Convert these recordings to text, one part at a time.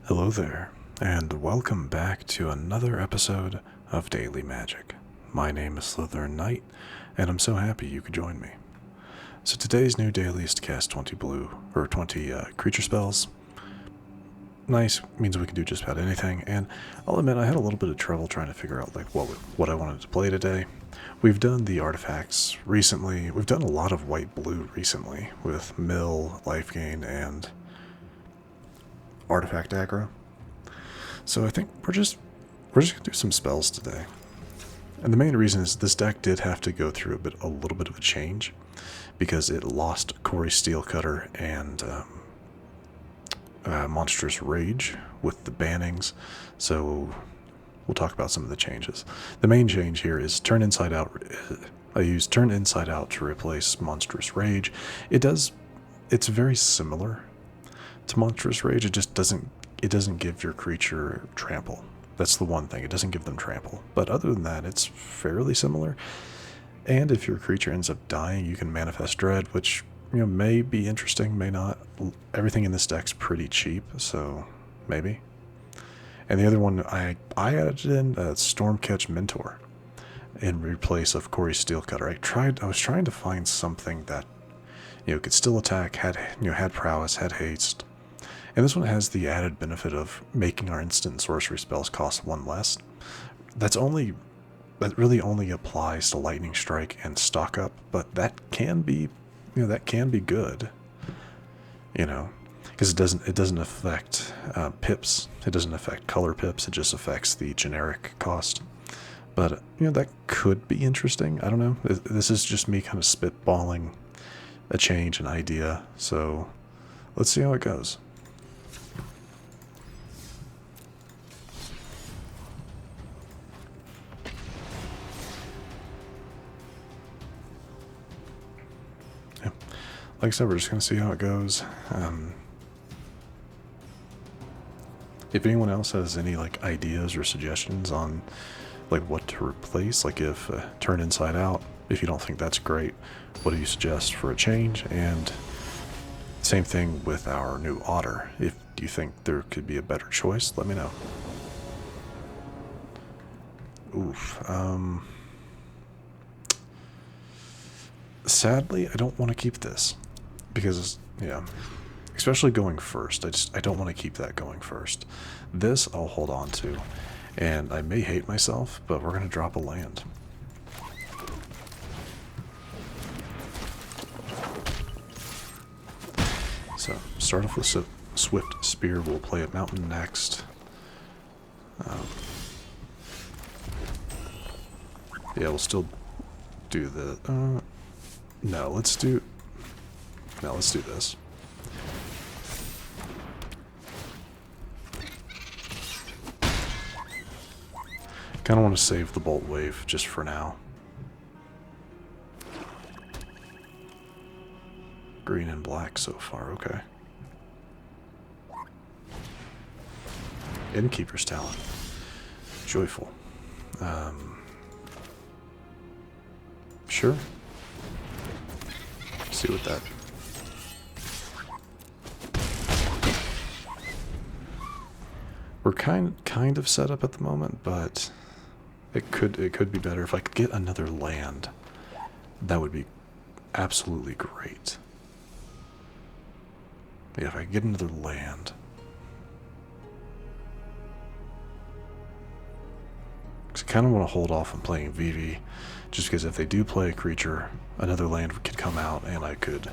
Hello there, and welcome back to another episode of Daily Magic. My name is SlytherinKnight, and I'm so happy you could join me. So today's new daily is to cast 20 creature spells. Nice, means we can do just about anything, and I'll admit I had a little bit of trouble trying to figure out what I wanted to play today. We've done the artifacts recently. We've done a lot of white-blue recently with mill, life gain, and artifact aggro. So I think we're just gonna do some spells today. And the main reason is this deck did have to go through a little bit of a change because it lost Corey Steelcutter and Monstrous Rage with the bannings. So we'll talk about some of the changes. The main change here is Turn Inside Out. I use Turn Inside Out to replace Monstrous Rage. It's very similar to Monstrous Rage. It just doesn't give your creature trample. That's the one thing. It doesn't give them trample. But other than that, it's fairly similar. And if your creature ends up dying, you can Manifest Dread, which may be interesting, may not. Everything in this deck's pretty cheap, so maybe. And the other one I added in Stormcatch Mentor in replace of Corey Steelcutter. I was trying to find something that could still attack, had prowess, had haste. And this one has the added benefit of making our instant sorcery spells cost one less. That really only applies to Lightning Strike and Stock Up, but that can be good. Because it doesn't affect pips. It doesn't affect color pips. It just affects the generic cost. But that could be interesting. I don't know. This is just me kind of spitballing a change, an idea. So let's see how it goes. Like I said, we're just going to see how it goes. If anyone else has any ideas or suggestions on what to replace, if Turn Inside Out, if you don't think that's great, what do you suggest for a change? And same thing with our new Otter. If you think there could be a better choice, let me know. Oof. Sadly, I don't want to keep this. Because, especially going first, I don't want to keep that going first. This I'll hold on to, and I may hate myself, but we're going to drop a land. So, start off with Swiftspear. We'll play a mountain next. We'll still do the... No, let's do this. Kind of want to save the Boltwave just for now. Green and black so far, okay. Innkeeper's Talent. Joyful. Sure. See what that... We're kind of set up at the moment, but it could be better. If I could get another land, that would be absolutely great. Yeah, if I could get another land. Because I kind of want to hold off on playing Vivi, just because if they do play a creature, another land could come out and I could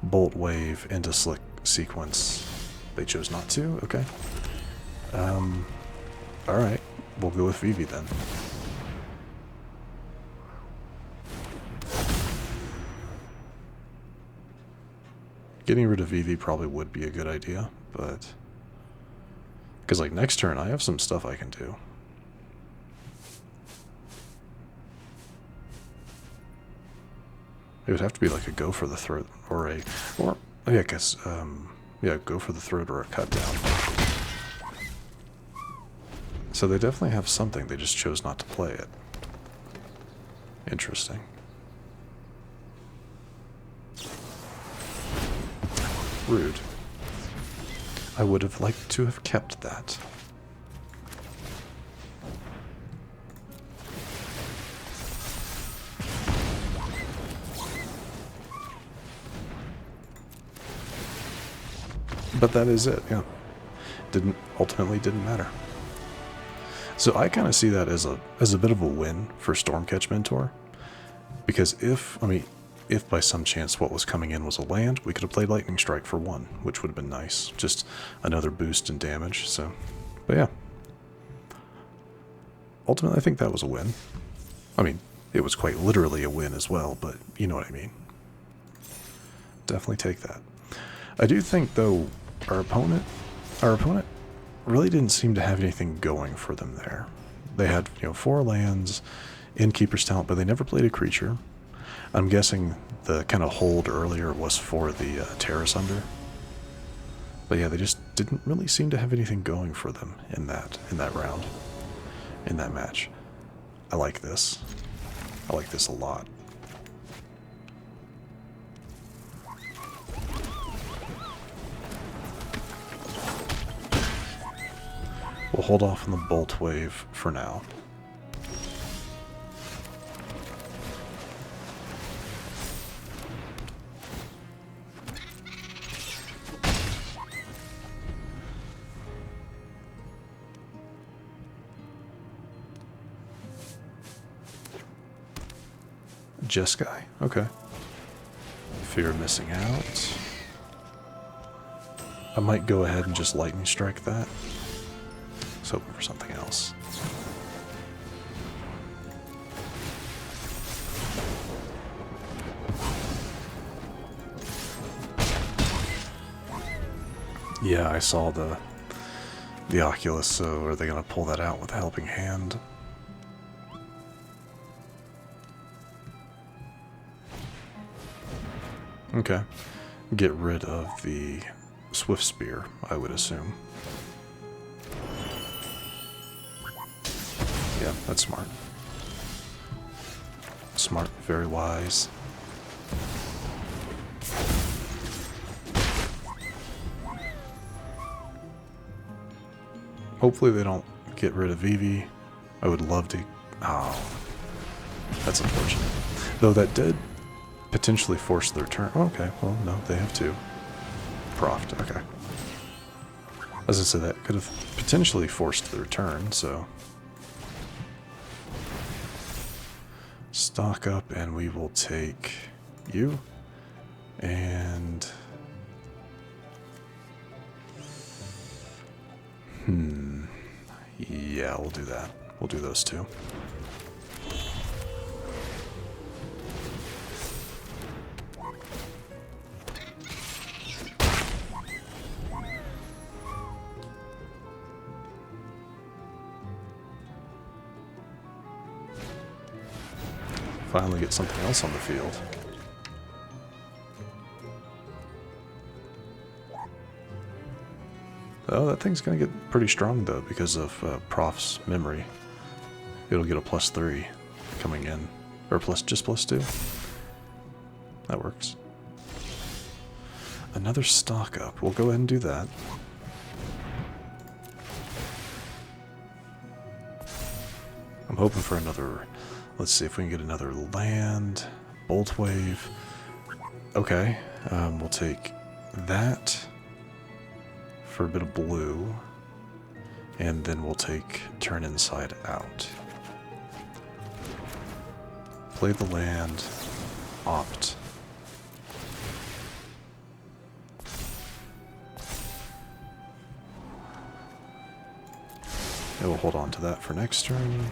Boltwave into Slick Sequence. They chose not to? Okay. Alright. We'll go with Vivi then. Getting rid of Vivi probably would be a good idea, but... Because, next turn, I have some stuff I can do. It would have to be a go for the throat, or I guess, go for the throat or a cut down. So they definitely have something, they just chose not to play it. Interesting. Rude. I would have liked to have kept that. But that is it, yeah. Ultimately didn't matter. So I kind of see that as a bit of a win for Stormcatch Mentor. Because if by some chance what was coming in was a land, we could have played Lightning Strike for 1, which would have been nice. Just another boost in damage, so... But yeah. Ultimately, I think that was a win. I mean, it was quite literally a win as well, but you know what I mean. Definitely take that. I do think, though, our opponent really didn't seem to have anything going for them there. They had, 4 lands, Innkeeper's Talent, but they never played a creature. I'm guessing the kind of hold earlier was for the Terrace Under. But yeah, they just didn't really seem to have anything going for them in that round, in that match. I like this. I like this a lot. We'll hold off on the Boltwave for now. Jeskai, okay. Fear of missing out. I might go ahead and just lightning strike that. I was hoping for something else. Yeah, I saw the Oculus, so are they going to pull that out with a helping hand? Okay. Get rid of the Swiftspear, I would assume. Yeah, that's smart. Smart, very wise. Hopefully they don't get rid of Vivi. I would love to... Oh. That's unfortunate. Though that did potentially force their turn. Oh, okay, well, no, they have 2. Proft, okay. As I said, that could have potentially forced their turn, so... Stock up, and we will take you. And... Yeah, we'll do that. We'll do those 2. Finally get something else on the field. Oh, that thing's gonna get pretty strong though because of Prof's memory. It'll get a +3 coming in, or just +2. That works. Another stock up. We'll go ahead and do that. I'm hoping for another. Let's see if we can get another land. Boltwave. Okay, we'll take that for a bit of blue, and then we'll take turn inside out. Play the land, opt. And we'll hold on to that for next turn.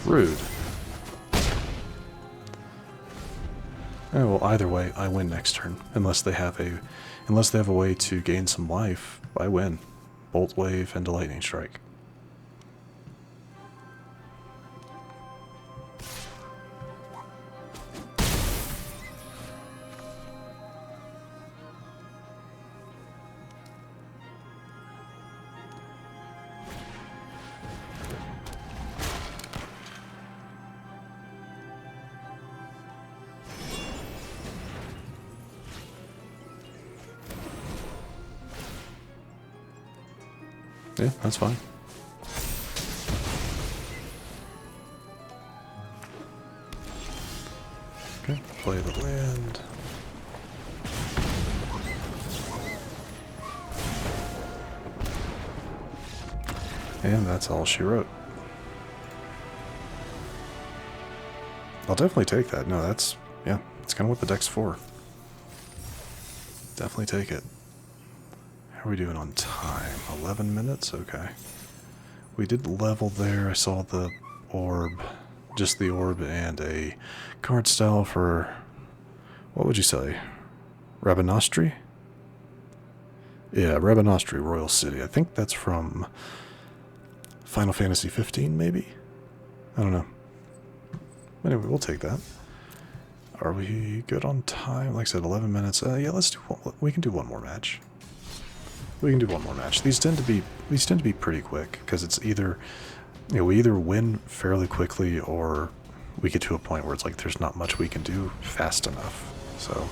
Rude. Oh, well, either way, I win next turn. Unless they have a way to gain some life, I win. Boltwave and a lightning strike. Yeah, that's fine. Okay, play the land. And that's all she wrote. I'll definitely take that. No, that's, yeah, that's kind of what the deck's for. Definitely take it. How are we doing on time? 11 minutes? Okay. We did level there. I saw the orb. Just the orb and a card style for, what would you say? Monastery? Yeah, Monastery Royal City. I think that's from Final Fantasy 15, maybe? I don't know. Anyway, we'll take that. Are we good on time? Like I said, 11 minutes. Yeah, let's do one. We can do one more match. We can do one more match. These tend to be pretty quick because it's either, you know, we either win fairly quickly or we get to a point where it's like there's not much we can do fast enough. So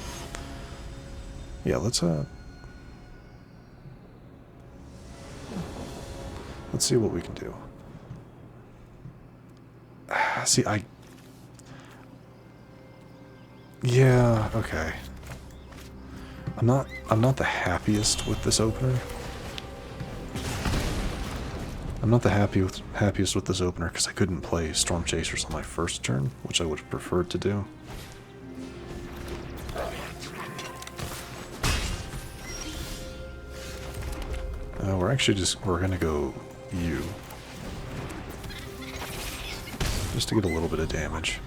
yeah, let's see what we can do. See, yeah, okay. I'm not the happiest with this opener. I'm not the happiest with this opener because I couldn't play Stormchasers on my first turn, which I would have preferred to do. We're gonna go you. Just to get a little bit of damage.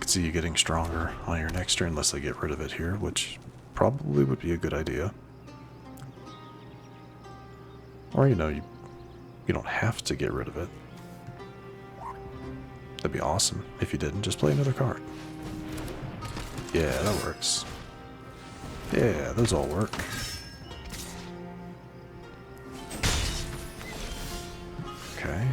Could see you getting stronger on your next turn unless I get rid of it here, which probably would be a good idea. Or, you know, you don't have to get rid of it. That'd be awesome if you didn't. Just play another card. Yeah, that works. Yeah, those all work. Okay.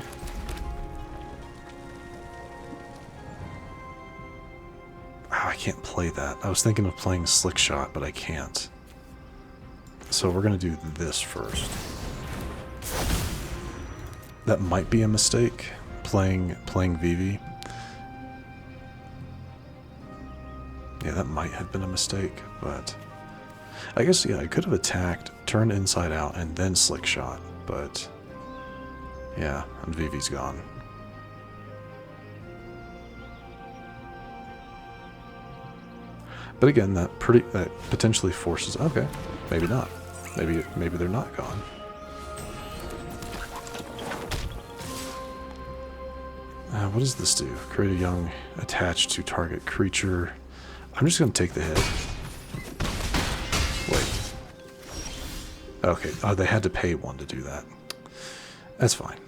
Oh, I can't play that. I was thinking of playing Slick Shot, but I can't. So we're going to do this first. That might be a mistake, playing Vivi. Yeah, that might have been a mistake, but I guess, yeah, I could have attacked, turned inside out, and then Slick Shot, but yeah, and Vivi's gone. But again, that potentially forces, okay, maybe not. Maybe they're not gone. What does this do? Create a young attached to target creature. I'm just going to take the hit. Wait. Okay. Oh, they had to pay one to do that. That's fine.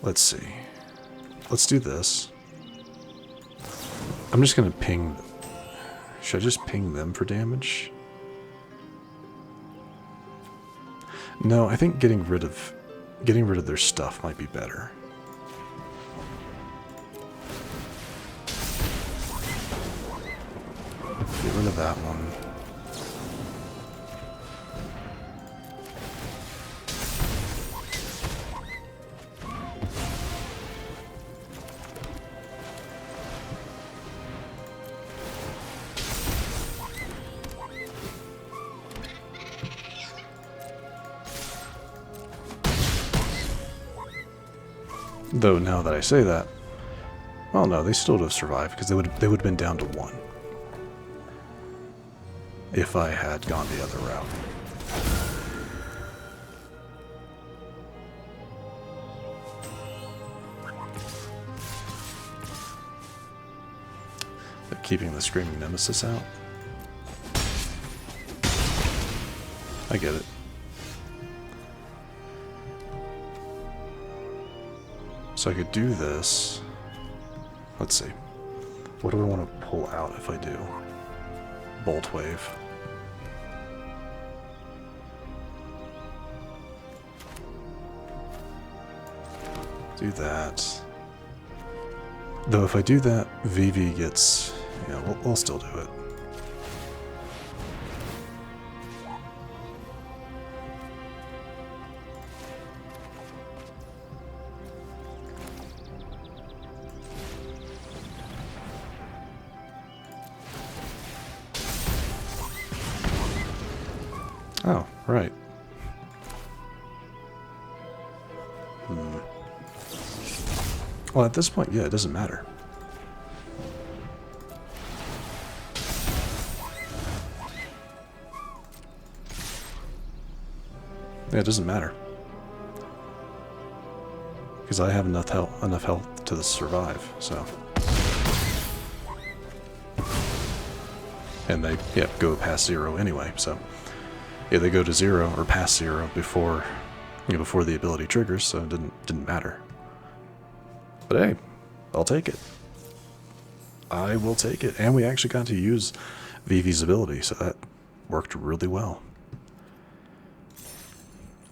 Let's see. Let's do this. I'm just going to ping. Should I just ping them for damage? No, I think getting rid of their stuff might be better. Get rid of that one. Though now that I say that, well, no, they still would have survived because they would have been down to 1 if I had gone the other route. But keeping the Screaming Nemesis out, I get it. So I could do this. Let's see. What do I want to pull out if I do? Boltwave. Do that. Though if I do that, Vivi gets... Yeah, we'll still do it. Right. Well, at this point, yeah, it doesn't matter. Yeah, it doesn't matter. Because I have enough health to survive, so. And they, yeah, go past 0 anyway, so. Yeah, they go to 0 or past 0 before, before the ability triggers, so it didn't matter. But hey, I'll take it. I will take it. And we actually got to use Vivi's ability, so that worked really well.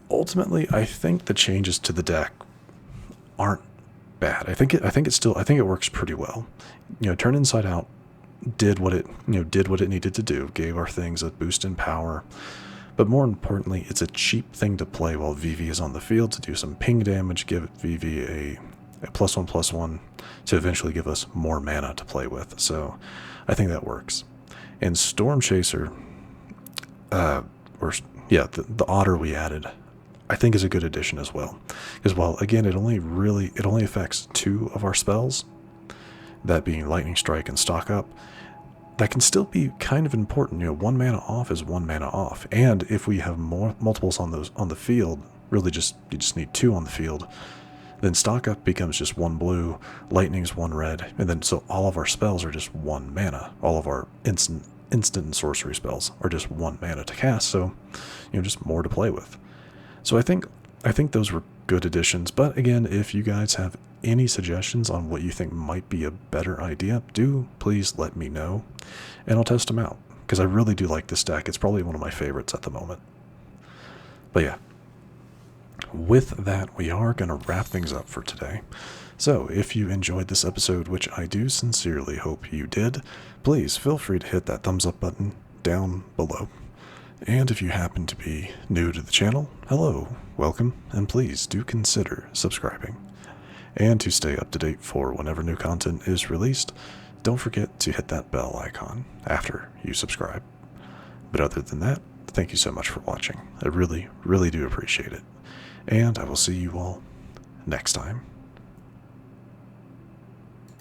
Ultimately, I think the changes to the deck aren't bad. I think it works pretty well. Turn Inside Out did what it needed to do, gave our things a boost in power. But more importantly, it's a cheap thing to play while Vivi is on the field to do some ping damage, give Vivi a +1/+1 to eventually give us more mana to play with. So I think that works. And Stormchaser, the otter we added, I think is a good addition as well. Because while again it only affects 2 of our spells, that being Lightning Strike and Stock Up, that can still be kind of important. 1 mana off is 1 mana off. And if we have multiples on the field, really you just need 2 on the field, then Stock Up becomes just 1 blue, Lightning's 1 red, and then so all of our spells are just 1 mana. All of our instant and sorcery spells are just 1 mana to cast, so just more to play with. So I think those were good additions, but again, if you guys have any suggestions on what you think might be a better idea, do please let me know, and I'll test them out, because I really do like this deck. It's probably one of my favorites at the moment. But yeah, with that, we are going to wrap things up for today. So if you enjoyed this episode, which I do sincerely hope you did, please feel free to hit that thumbs up button down below. And if you happen to be new to the channel, hello, welcome, and please do consider subscribing. And to stay up to date for whenever new content is released, don't forget to hit that bell icon after you subscribe. But other than that, thank you so much for watching. I really, really do appreciate it. And I will see you all next time.